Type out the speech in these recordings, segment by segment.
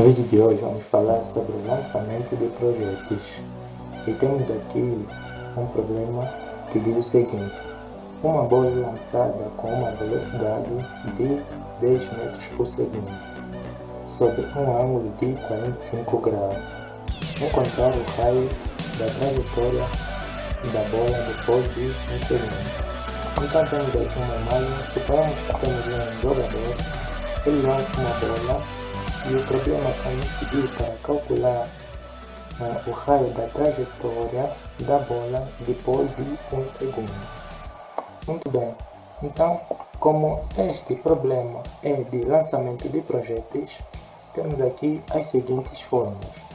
vídeo de hoje vamos falar sobre o lançamento de projetos e temos aqui um problema que diz o seguinte: uma bola lançada com uma velocidade de 10 metros por segundo sob um ângulo de 45 graus. Encontrar o raio da trajetória da bola depois de um segundo. Então temos aqui uma imagem. Suponhamos que temos um jogador, ele lança uma bola e o problema é nos pedir para calcular o raio da trajetória da bola depois de um segundo. Muito bem, então como este problema é de lançamento de projéteis, temos aqui as seguintes fórmulas.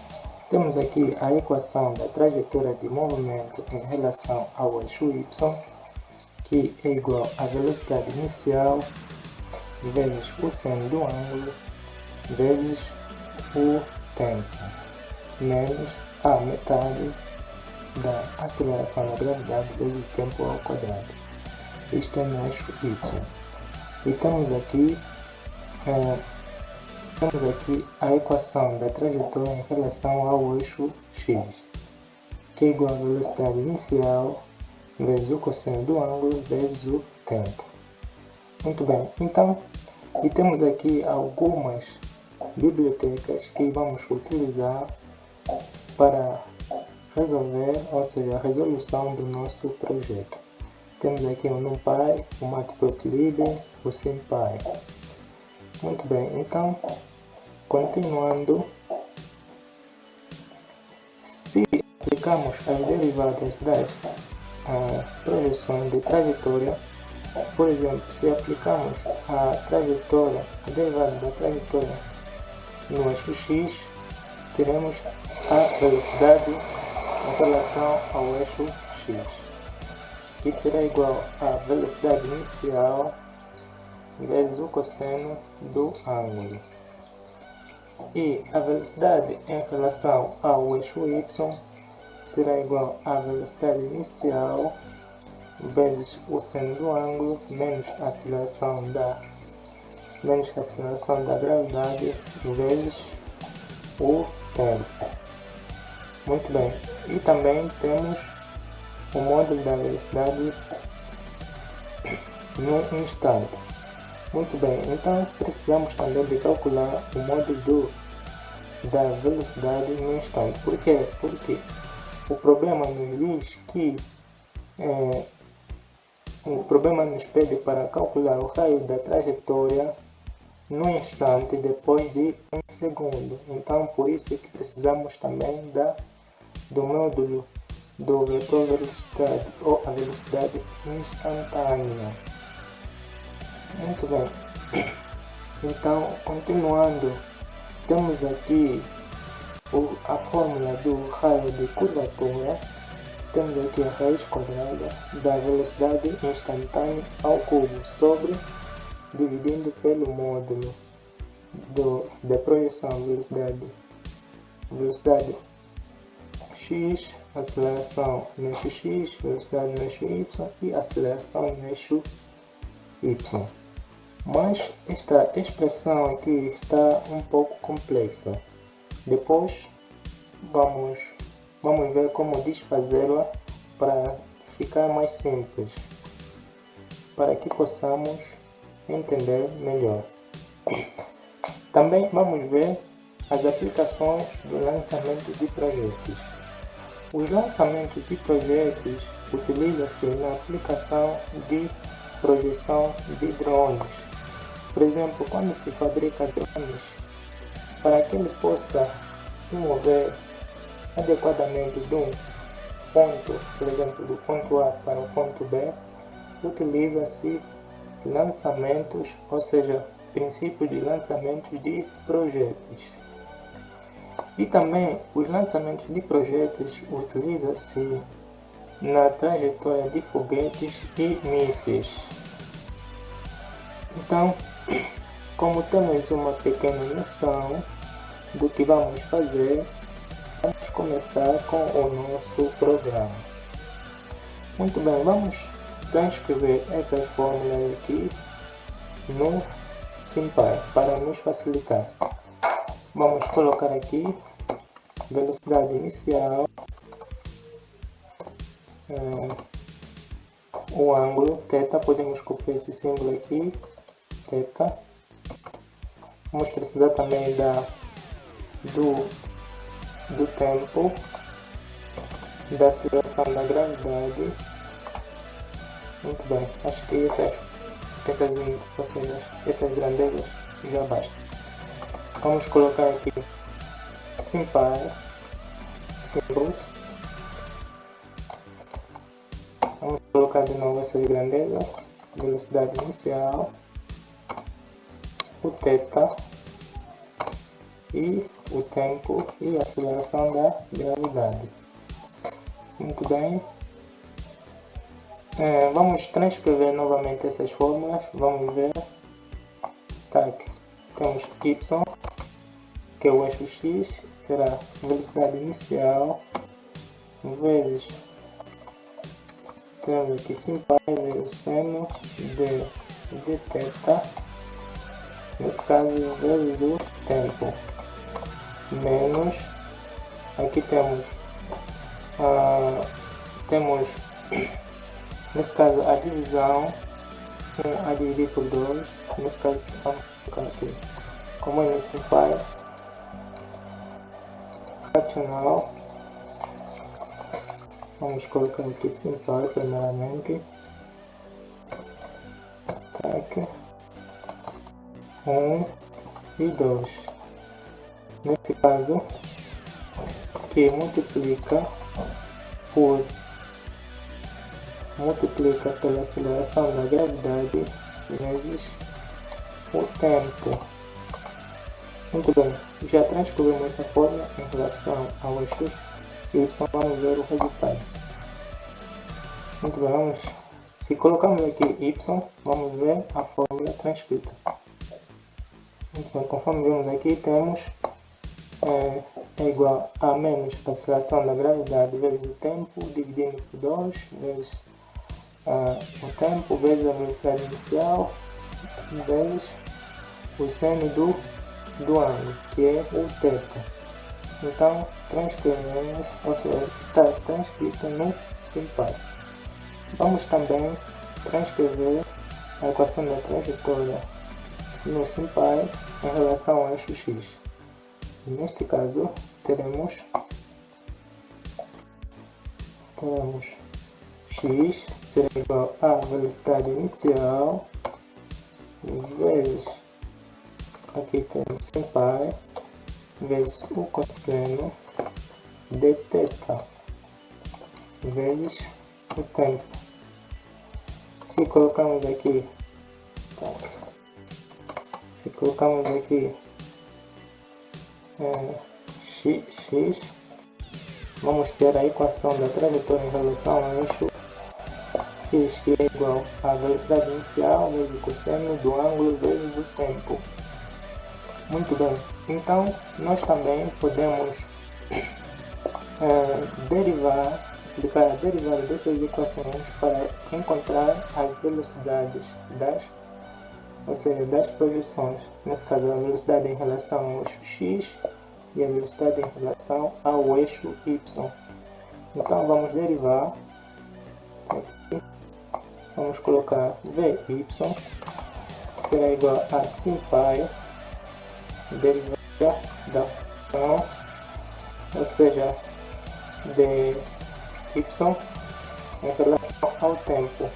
Temos aqui a equação da trajetória de movimento em relação ao eixo y, que é igual à velocidade inicial vezes o seno do ângulo vezes o tempo, menos a metade da aceleração da gravidade vezes o tempo ao quadrado. Isto é no eixo y. E temos aqui a equação da trajetória em relação ao eixo x, que é igual à velocidade inicial vezes o cosseno do ângulo vezes o tempo. Muito bem, então, e temos aqui algumas bibliotecas que vamos utilizar para resolver, ou seja, a resolução do nosso projeto. Temos aqui o NumPy, o Matplotlib, o SymPy. Muito bem, então, continuando, se aplicamos as derivadas das projeções de trajetória, por exemplo, se aplicamos a derivada da trajetória no eixo x, teremos a velocidade em relação ao eixo x, que será igual à velocidade inicial vezes o cosseno do ângulo. E a velocidade em relação ao eixo y será igual à velocidade inicial vezes o seno do ângulo menos a aceleração da gravidade vezes o tempo. Muito bem. E também temos o módulo da velocidade no instante. Muito bem, então precisamos também de calcular o módulo da velocidade no instante. Por quê? Porque o problema nos diz que o problema nos pede para calcular o raio da trajetória no instante depois de um segundo. Então, por isso que precisamos também do módulo do vetor velocidade ou a velocidade instantânea. Muito bem. Então, continuando, temos aqui a fórmula do raio de curvatura. Temos aqui a raiz quadrada da velocidade instantânea ao cubo sobre, dividindo pelo módulo da projeção velocidade x, aceleração no eixo x, velocidade no eixo y e aceleração no eixo y. Mas esta expressão aqui está um pouco complexa. Depois vamos ver como desfazê-la para ficar mais simples, para que possamos entender melhor. Também vamos ver as aplicações do lançamento de projetos. Os lançamentos de projetos utilizam-se na aplicação de projeção de drones. Por exemplo, quando se fabrica drones, para que ele possa se mover adequadamente de um ponto, por exemplo, do ponto A para o ponto B, utiliza-se lançamentos, ou seja, princípios de lançamentos de projetos. E também os lançamentos de projetos utilizam-se na trajetória de foguetes e mísseis. Então, como temos uma pequena noção do que vamos fazer, vamos começar com o nosso programa. Muito bem, vamos transcrever essas fórmulas aqui no SymPy para nos facilitar. Vamos colocar aqui velocidade inicial, o ângulo θ, podemos copiar esse símbolo aqui, θ. Vamos precisar também do tempo, da aceleração da gravidade. Muito bem, acho que essas grandezas já bastam. Vamos colocar aqui símbolos. Vamos colocar de novo essas grandezas, velocidade inicial, o θ e o tempo e a aceleração da gravidade. Muito bem. Vamos transcrever novamente essas fórmulas. Vamos ver. Tá, aqui temos y, que é o eixo x, será velocidade inicial vezes, temos aqui sin π vezes seno de θ, nesse caso vezes o tempo, menos, aqui temos nesse caso a divisão, 1 a dividir por 2, nesse caso vamos colocar aqui como é no sin π fracional. Vamos colocar aqui sin π primeiramente, tak, 1 e 2. Nesse caso, que multiplica pela aceleração da gravidade vezes o tempo. Muito bem, já transcrevemos essa fórmula em relação ao eixo y, vamos ver o resultado. Muito bem, se colocarmos aqui y, vamos ver a fórmula transcrita. Muito bem, conforme vemos aqui, temos é igual a menos a aceleração da gravidade vezes o tempo, dividindo por 2, vezes o tempo, vezes a velocidade inicial, vezes o seno do ângulo, que é o θ. Então, transcrevemos, ou seja, está transcrito no sin π. Vamos também transcrever a equação da trajetória no sin π em relação ao eixo x. Neste caso, teremos x será igual a velocidade inicial vezes, aqui temos sin π, vezes o cosseno de θ vezes o tempo. Se colocamos aqui, x, vamos ter a equação da trajetória em relação ao eixo x, que é igual à velocidade inicial vezes o cosseno do ângulo vezes o tempo. Muito bem, então nós também podemos aplicar a derivada dessas equações para encontrar as velocidades das projeções, nesse caso a velocidade em relação ao eixo x e a velocidade em relação ao eixo y. Então vamos derivar, aqui, vamos colocar Vy será igual a sin π, derivada da função, ou seja, de y em relação ao tempo.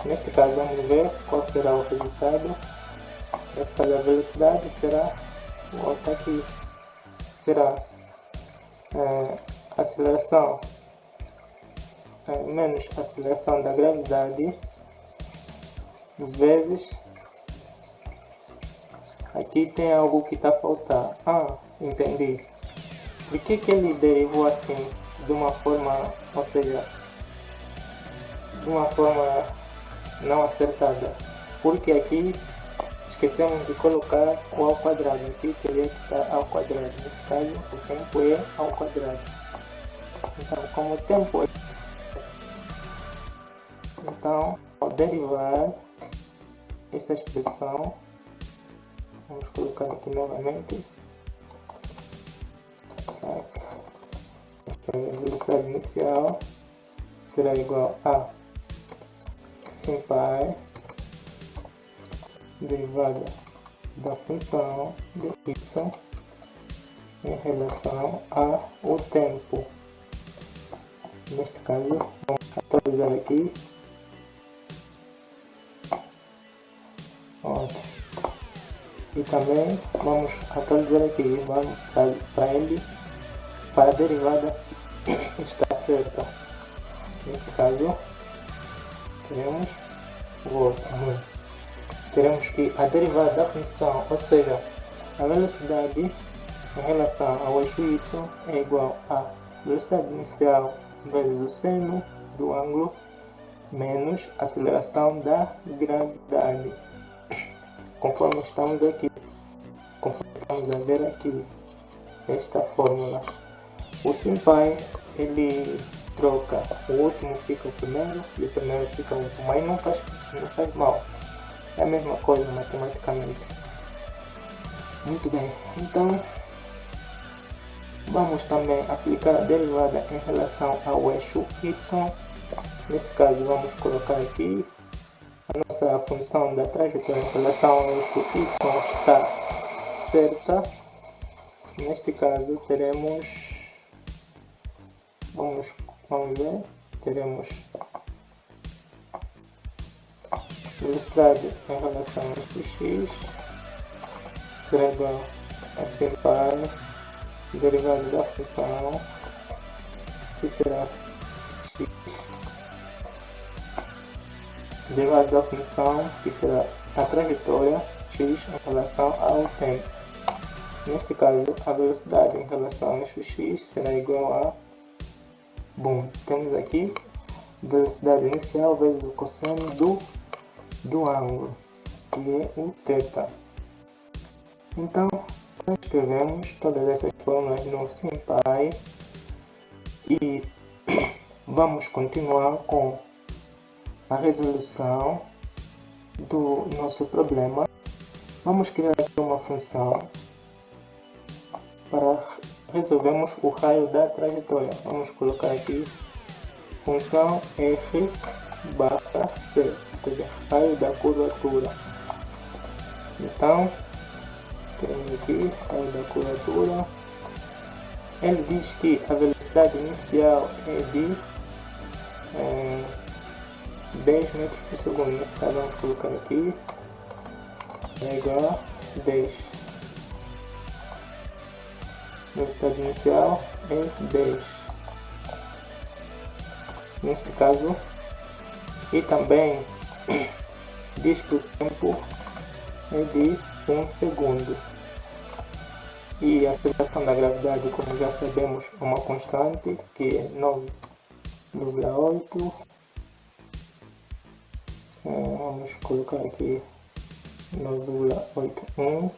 Neste caso vamos ver qual será o resultado. Neste caso a velocidade será, aqui será aceleração menos aceleração da gravidade vezes, aqui tem algo que está faltando. Entendi. Por que ele derivou assim, de uma forma, ou seja, de uma forma não acertada? Porque aqui esquecemos de colocar o ao quadrado, aqui teria que estar ao quadrado, nesse caso o tempo é ao quadrado. Então, como o tempo é, então, ao derivar esta expressão, vamos colocar aqui novamente, velocidade inicial será igual a SimPy derivada da função de y em relação ao tempo. Neste caso, vamos atualizar aqui. Ótimo. E também vamos atualizar aqui, vamos para a derivada está certa. Neste caso, teremos que a derivada da função, ou seja, a velocidade em relação ao eixo y é igual a velocidade inicial vezes o seno do ângulo menos a aceleração da gravidade. Conforme estamos a ver aqui esta fórmula, o SimPy ele troca, o último fica o primeiro e o primeiro fica o último, mas não faz mal, é a mesma coisa matematicamente. Muito bem, então vamos também aplicar a derivada em relação ao eixo y. Nesse caso vamos colocar aqui a nossa função da trajetória em relação ao eixo y está certa. Neste caso teremos, vamos ver, teremos velocidade em relação ao eixo x será igual a SimPy derivada da função que será x derivada da função que será a trajetória x em relação ao tempo. Neste caso, a velocidade em relação ao eixo x será igual a temos aqui velocidade inicial vezes o cosseno do ângulo, que é o θ. Então, escrevemos todas essas fórmulas no SimPy e vamos continuar com a resolução do nosso problema. Vamos criar aqui uma função para resolvermos o raio da trajetória. Vamos colocar aqui função f barra c, ou seja, raio da curvatura. Então, temos aqui raio da curvatura. Ele diz que a velocidade inicial é de 10 metros por segundo. Nesse caso, vamos colocar aqui é igual a 10. Velocidade inicial é 10. Neste caso, e também diz que o tempo é de 1 segundo. E a aceleração da gravidade, como já sabemos, é uma constante que é 9,8. Vamos colocar aqui 9,81.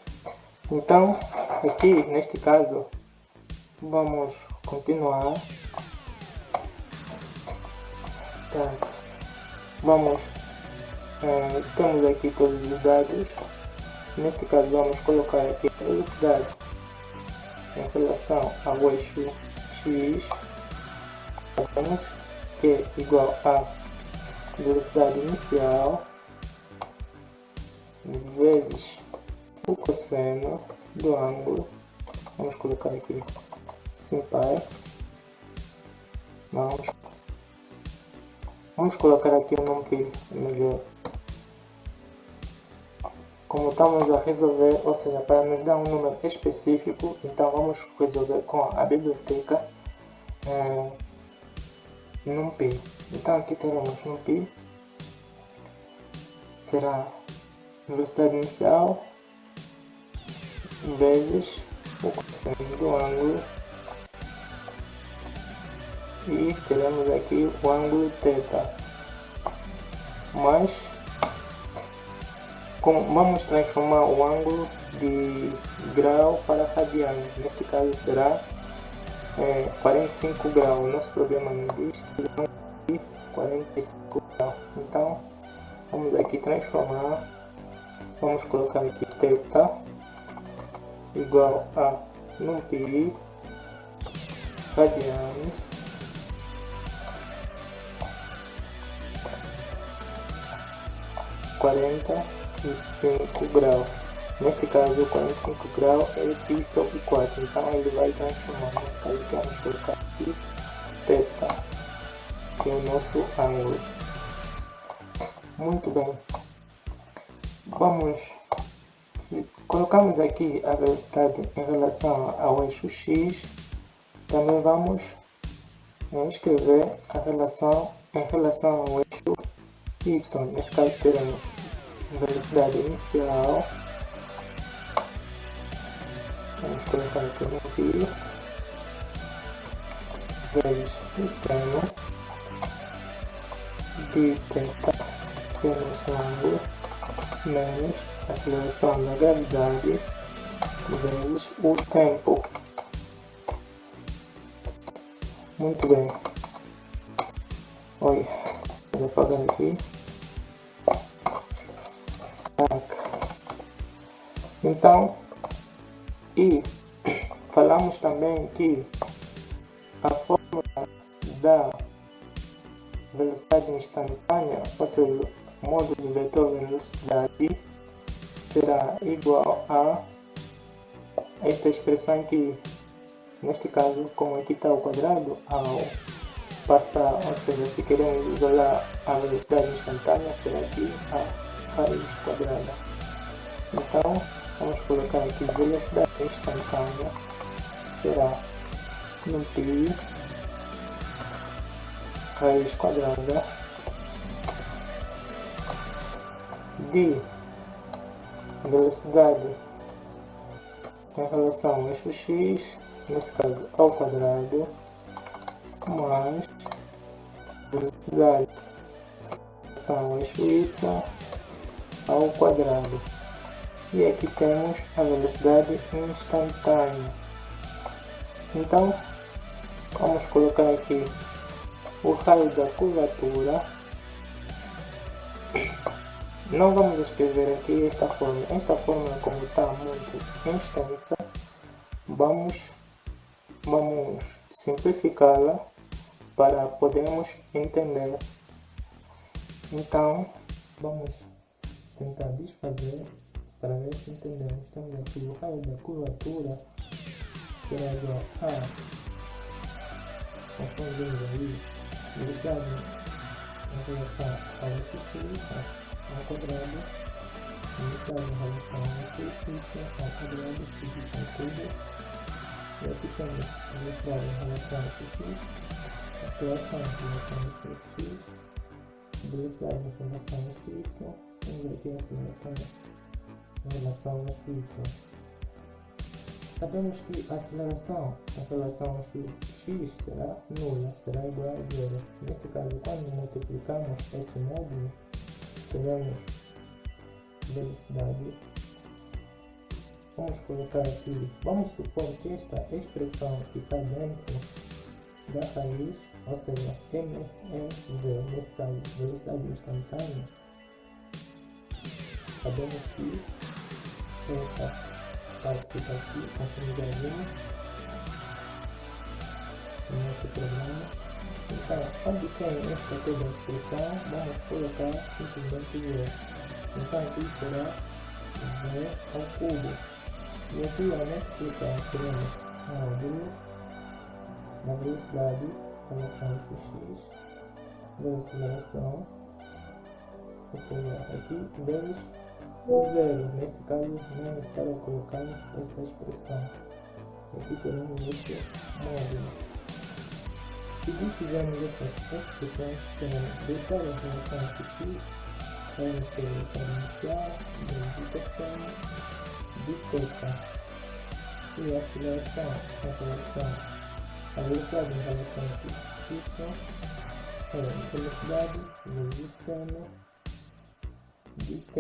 Então, aqui neste caso, vamos continuar. Temos aqui todos os dados. Neste caso, vamos colocar aqui a velocidade em relação ao eixo x. Sabemos que é igual a velocidade inicial vezes o cosseno do ângulo. Vamos colocar aqui SimPy. Vamos colocar aqui o NumPy melhor. Como estamos a resolver, ou seja, para nos dar um número específico, então vamos resolver com a biblioteca NumPy. Então aqui teremos NumPy, será velocidade inicial vezes o cosseno do ângulo, e teremos aqui o ângulo θ. Mas vamos transformar o ângulo de grau para radiano. Neste caso será 45 graus. Nosso problema não diz que 45 graus. Então vamos aqui transformar. Vamos colocar aqui θ igual a NumPy radianos (45 graus). Neste caso, 45 graus é π sobre 4, então ele vai transformar. Nesse caso, vamos colocar aqui θ, que é o nosso ângulo. Muito bem. Colocamos aqui a velocidade em relação ao eixo x. Também vamos escrever a relação em relação ao eixo y. Nesse caso, teremos velocidade inicial. Vamos colocar aqui no fio, vezes o seno de θ, que é o nosso ângulo, menos a aceleração da gravidade, vezes o tempo. Muito bem. Olha, vou apagar aqui. Então, e falamos também que a fórmula da velocidade instantânea, ou seja, o módulo vetor velocidade, será igual a esta expressão que, neste caso, como aqui está ao quadrado, ao passar, ou seja, se queremos isolar a velocidade instantânea, será aqui a raiz quadrada. Então, vamos colocar aqui velocidade instantânea, será no π raiz quadrada de velocidade em relação ao eixo x, nesse caso ao quadrado, mais velocidade em relação ao eixo y ao quadrado. E aqui temos a velocidade instantânea. Então, vamos colocar aqui o raio da curvatura. Não vamos escrever aqui esta fórmula. Esta fórmula, como está muito extensa, vamos simplificá-la para podermos entender. Então, vamos tentar desfazer para ver se entendemos. Temos aqui o raio da curvatura, que é igual a, nós vemos aí, velocidade em relação ao x ao quadrado, velocidade em relação ao x ao quadrado, x ao cubo, e aqui temos a velocidade em relação ao x, aceleração em relação ao x, velocidade em relação ao y, temos aqui a aceleração em relação ao y. Sabemos que a aceleração em relação ao x será nula, será igual a zero. Neste caso, quando multiplicamos esse módulo, teremos velocidade. Vamos colocar aqui, vamos supor que esta expressão que está dentro da raiz, ou seja, m é zero, neste caso, velocidade instantânea. Sabemos que esta parte que está aqui, conforme já vimos no nosso programa. Então, onde tem esta toda a expressão, vamos colocar simplesmente zero. Então aqui será v ao cubo. E aqui ao multiplicar teremos módulo da velocidade em relação ao x, da aceleração, ou seja, aqui vezes o zero. Neste caso não é necessário colocarmos esta expressão. Aqui teremos este módulo. Se desfizermos essas expressões, teremos velocidade em relação ao x, vamos ter velocidade inicial, multiplicação de θ. E a aceleração em relação à velocidade em relação ao y é velocidade vezes seno de θ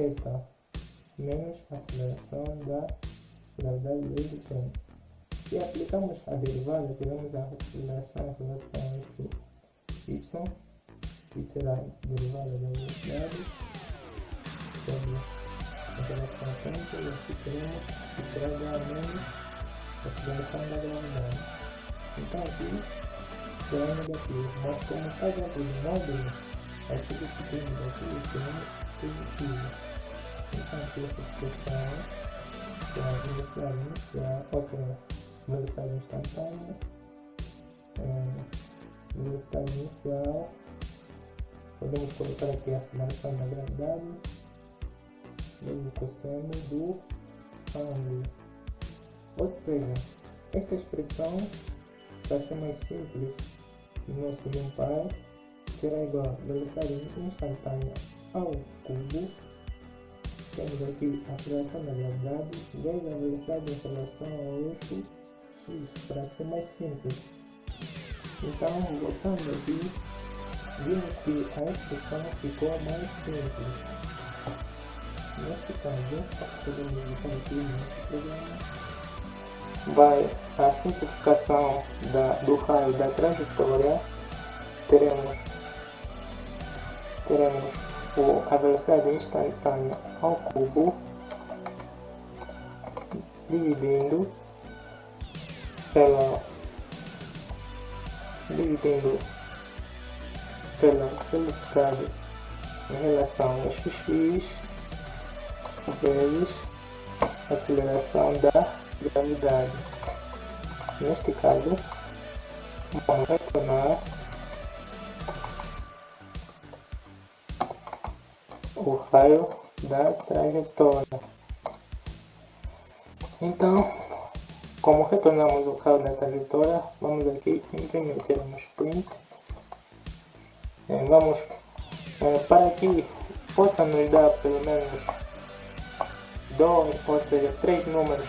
menos a aceleração da gravidade vezes o tempo. Se aplicamos a derivada, teremos a aceleração em relação ao eixo y, que será a derivada da velocidade sobre a relação ao tempo, e aqui teremos que será igual a menos a aceleração da gravidade. Então aqui é negativo, mas como está dentro do módulo, é substituímos aqui como positivo. Então aqui essa expressão que é a velocidade inicial, ou seja, velocidade instantânea, velocidade inicial, podemos colocar aqui a aceleração da gravidade vezes o cosseno do ângulo. Ou seja, esta expressão, para ser mais simples, no nosso NumPy será igual a velocidade instantânea ao cubo. Temos aqui a aceleração da gravidade vezes a velocidade em relação ao eixo x, para ser mais simples. Então, voltando aqui, vimos que a expressão ficou mais simples. Neste caso, podemos editar aqui nesse programa. Vai a simplificação do raio da trajetória. Teremos a velocidade instantânea ao cubo dividindo pela velocidade em relação ao x vezes a aceleração da gravidade. Neste caso, vamos retornar o raio da trajetória. Então, como retornamos o raio da trajetória, vamos aqui imprimir, teremos print. Vamos para que possa nos dar pelo menos 2, ou seja, 3 números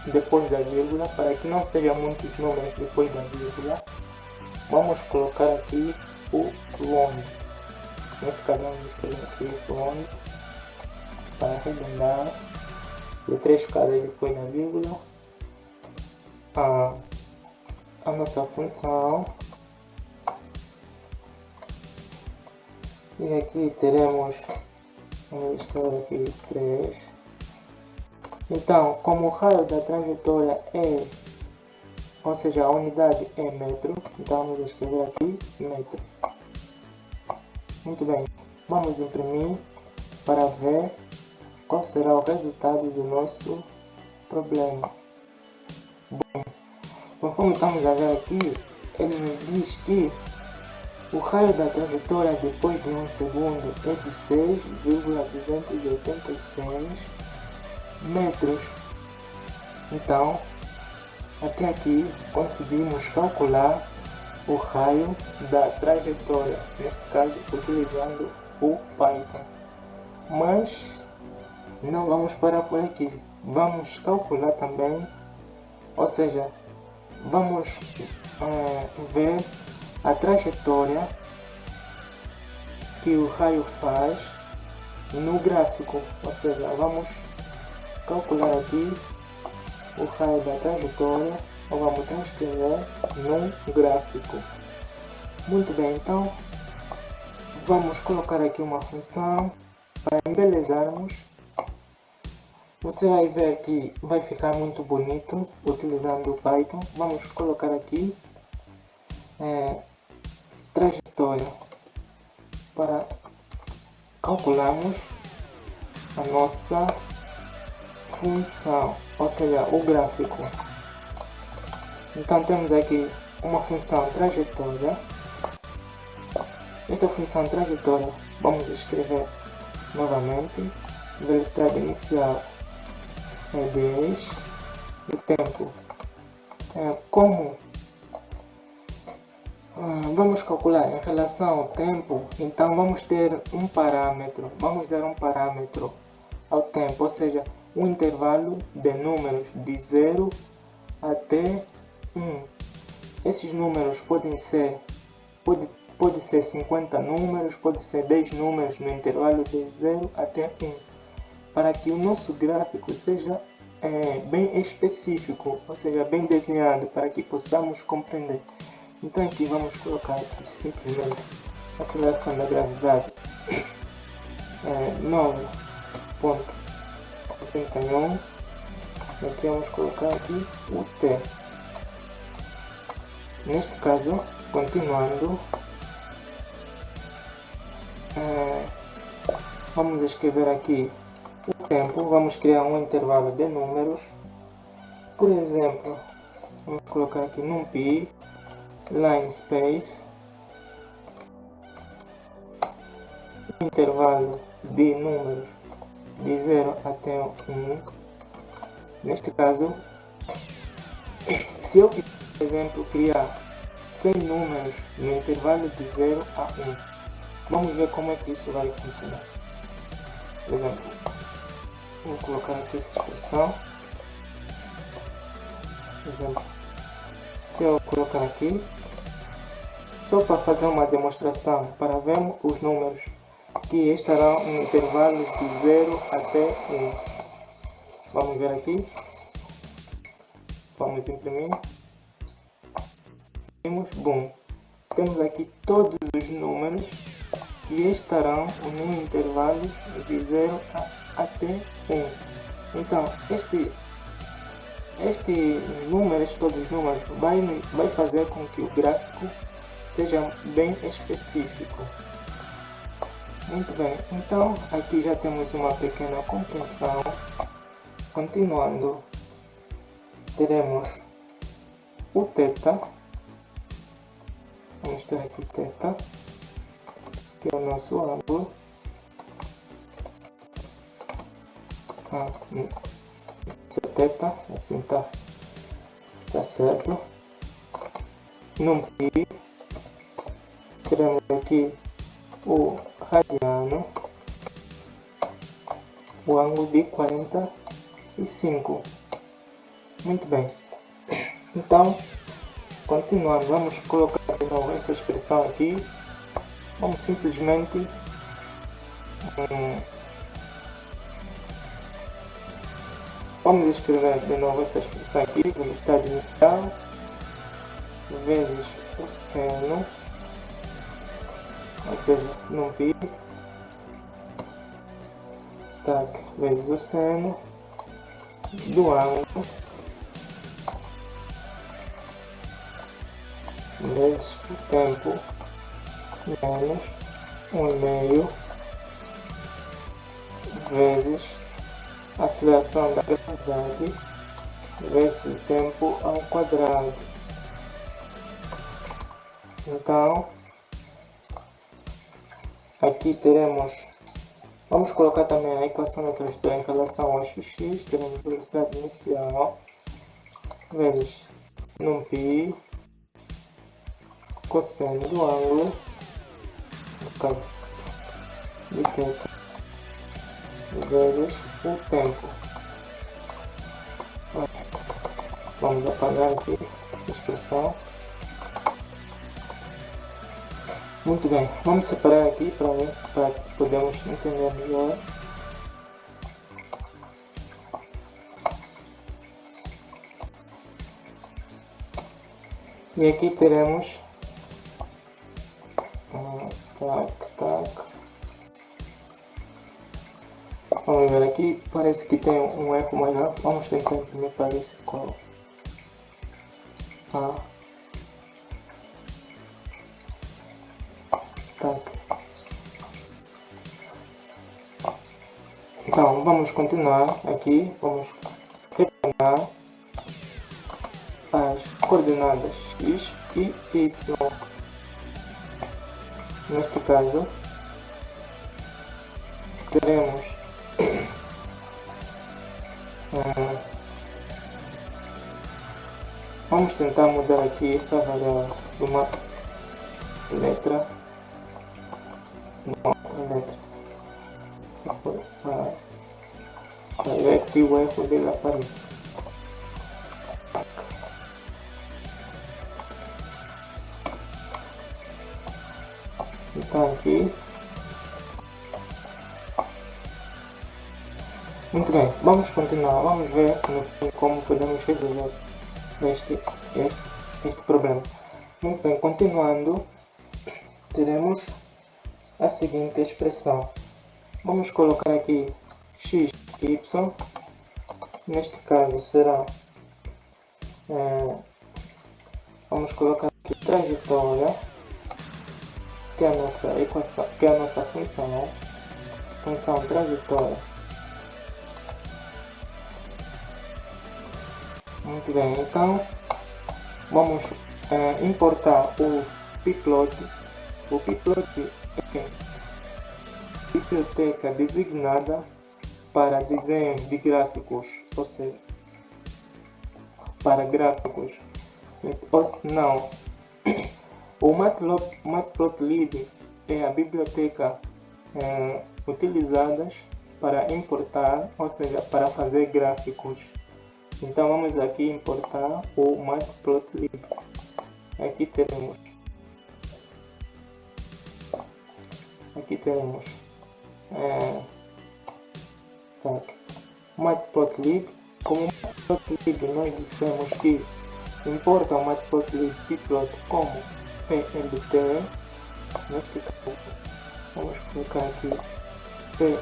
depois da vírgula, para que não sejam muitos números depois da vírgula, vamos colocar aqui o long. Neste caso vamos escrever aqui long para arredondar, de 3 casas depois da vírgula, a nossa função. E aqui teremos, vamos escrever aqui 3. Então, como o raio da trajetória é, ou seja, a unidade é metro, então vamos escrever aqui metro. Muito bem, vamos imprimir para ver qual será o resultado do nosso problema. Bom, conforme estamos a ver aqui, ele nos diz que o raio da trajetória depois de 1 segundo é de 6,286 metros. Então, até aqui conseguimos calcular o raio da trajetória, neste caso utilizando o Python. Mas não vamos parar por aqui, vamos calcular também, ou seja, vamos ver a trajetória que o raio faz no gráfico, ou seja, vamos calcular aqui o raio da trajetória, ou vamos transcrever no gráfico. Muito bem, então vamos colocar aqui uma função para embelezarmos. Você vai ver que vai ficar muito bonito utilizando o Python. Vamos colocar aqui trajetória para calcularmos a nossa função, ou seja, o gráfico. Então temos aqui uma função trajetória. Esta função trajetória vamos escrever novamente. Velocidade inicial é 10 e tempo como vamos calcular em relação ao tempo, então vamos ter um parâmetro, vamos dar um parâmetro ao tempo, ou seja, um intervalo de números de 0 até 1. Esses números podem ser, pode ser 50 números, pode ser 10 números no intervalo de 0 até 1, para que o nosso gráfico seja bem específico, ou seja, bem desenhado, para que possamos compreender. Então aqui vamos colocar aqui simplesmente a aceleração da gravidade 9,81. Aqui vamos colocar aqui o T. Neste caso, continuando, vamos escrever aqui o tempo, vamos criar um intervalo de números. Por exemplo, vamos colocar aqui numpy line space, intervalo de números de 0 até 1. Neste caso, se eu, por exemplo, criar 100 números no intervalo de 0 a 1, vamos ver como é que isso vai funcionar. Por exemplo, vou colocar aqui essa expressão. Por exemplo, se eu colocar aqui, só para fazer uma demonstração, para ver os números que estarão no intervalo de 0 até 1. Vamos ver aqui. Vamos imprimir. Bom, temos aqui todos os números que estarão no intervalo de 0 até 1. Então, todos os números vai fazer com que o gráfico seja bem específico. Muito bem, então aqui já temos uma pequena compreensão. Continuando, teremos o θ. Vamos ter aqui θ, que é o nosso ângulo. Θ, assim tá certo. No π, teremos aqui o radiano, o ângulo de 45. Muito bem. Então, continuando, vamos colocar de novo essa expressão aqui. Vamos simplesmente vamos escrever de novo essa expressão aqui, velocidade inicial vezes o seno, ou seja, no π, vezes o seno do ângulo vezes o tempo menos 1,5 vezes a aceleração da gravidade vezes o tempo ao quadrado. Então, aqui teremos, vamos colocar também a equação da trajetória em relação ao eixo x. Teremos velocidade inicial vezes num π cosseno do ângulo, no caso de θ, vezes o tempo. Vamos apagar aqui essa expressão. Muito bem, vamos separar aqui para que podemos entender melhor. E aqui teremos Vamos ver aqui, parece que tem um erro maior. Vamos tentar imprimir para esse qual. Então vamos continuar aqui, vamos retornar as coordenadas x e y. Neste caso teremos vamos tentar mudar aqui essa variável de uma letra para ver se o erro dele aparece. Então aqui, muito bem, vamos continuar, vamos ver no fim como podemos resolver este problema. Muito bem, continuando, teremos a seguinte expressão. Vamos colocar aqui x, y, neste caso será, vamos colocar trajetória, que é a nossa equação, que é a nossa função, função trajetória. Muito bem, então vamos importar o pyplot. O pyplot é biblioteca designada para desenhos de gráficos, ou seja, para gráficos. Não, o Matplotlib é a biblioteca utilizada para importar, ou seja, para fazer gráficos. Então vamos aqui importar o Matplotlib. Aqui teremos Matplotlib. Como Matplotlib nós dissemos que importa o Matplotlib pyplot como plt. Neste caso vamos colocar aqui plt,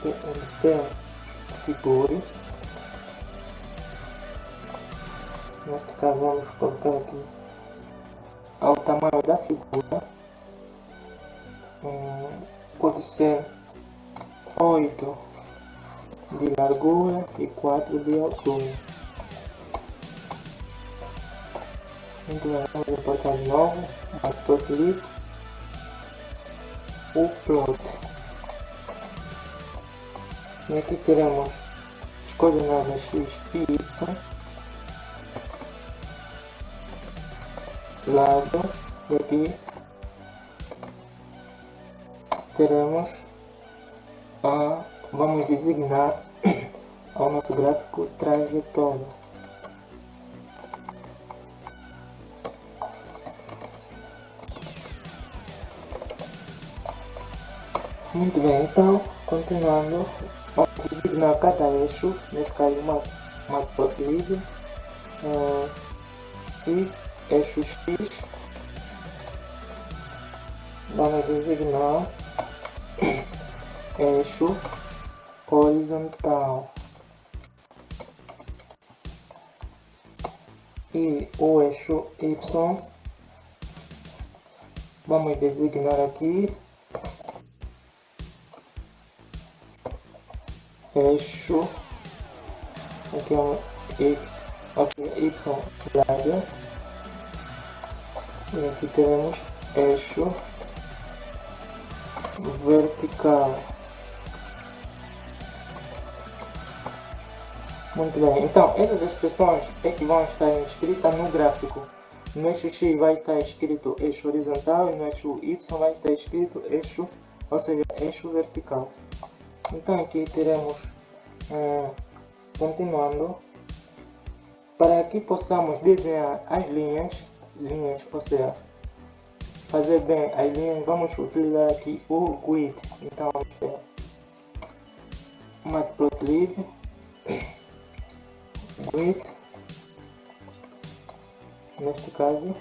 plt figure. Neste caso vamos colocar aqui ao tamanho da figura, pode ser 8 de largura e 4 de altura. Então vamos importar de novo Matplotlib, o plot. E aqui teremos as coordenadas x e y, lado, e aqui teremos vamos designar ao nosso gráfico trajetória. Muito bem, então continuando, vamos designar cada eixo, nesse caso Matplotlib, e eixo X, vamos designar eixo horizontal e o eixo Y vamos designar aqui eixo, aqui é um X, ou seja, Y lábia, e aqui teremos eixo vertical. Muito bem, então essas expressões é que vão estar inscritas no gráfico. No eixo X vai estar escrito eixo horizontal e no eixo Y vai estar escrito eixo, ou seja, eixo vertical. Então aqui teremos, continuando, para que possamos desenhar as linhas, ou seja, fazer bem as linhas, vamos utilizar aqui o grid. Então vamos ter Matplotlib, grid, neste caso,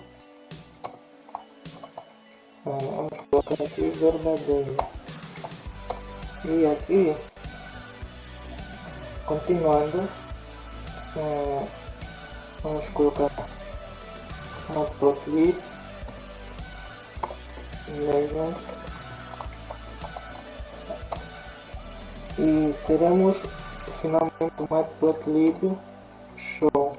vamos colocar aqui verdadeiro. E aqui, continuando, vamos colocar Matplotlib, legend, e teremos finalmente o Matplotlib show.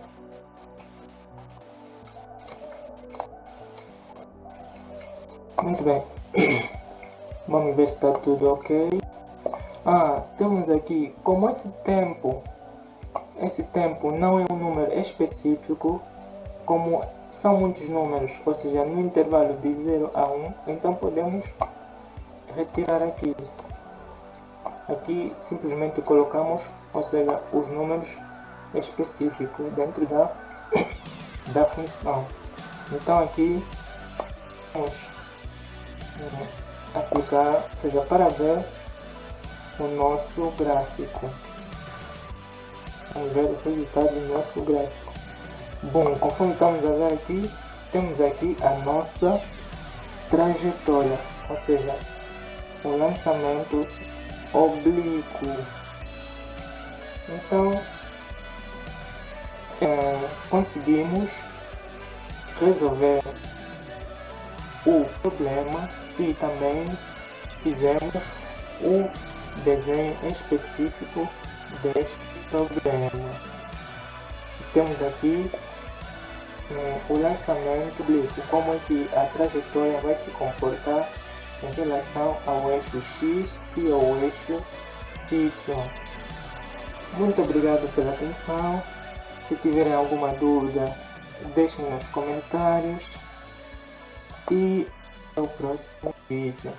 Muito bem, vamos ver se está tudo ok. Temos aqui, como esse tempo não é um número específico, como são muitos números, ou seja, no intervalo de 0 a 1, então podemos retirar aqui. Aqui simplesmente colocamos, ou seja, os números específicos dentro da função. Então aqui vamos aplicar, ou seja, para ver o nosso gráfico. Vamos ver o resultado do nosso gráfico. Bom, conforme estamos a ver aqui, temos aqui a nossa trajetória, ou seja, o lançamento oblíquo. Então, conseguimos resolver o problema e também fizemos o desenho específico deste problema. Temos aqui o lançamento, como é que a trajetória vai se comportar em relação ao eixo X e ao eixo Y. Muito obrigado pela atenção. Se tiverem alguma dúvida, deixem nos comentários e até o próximo vídeo.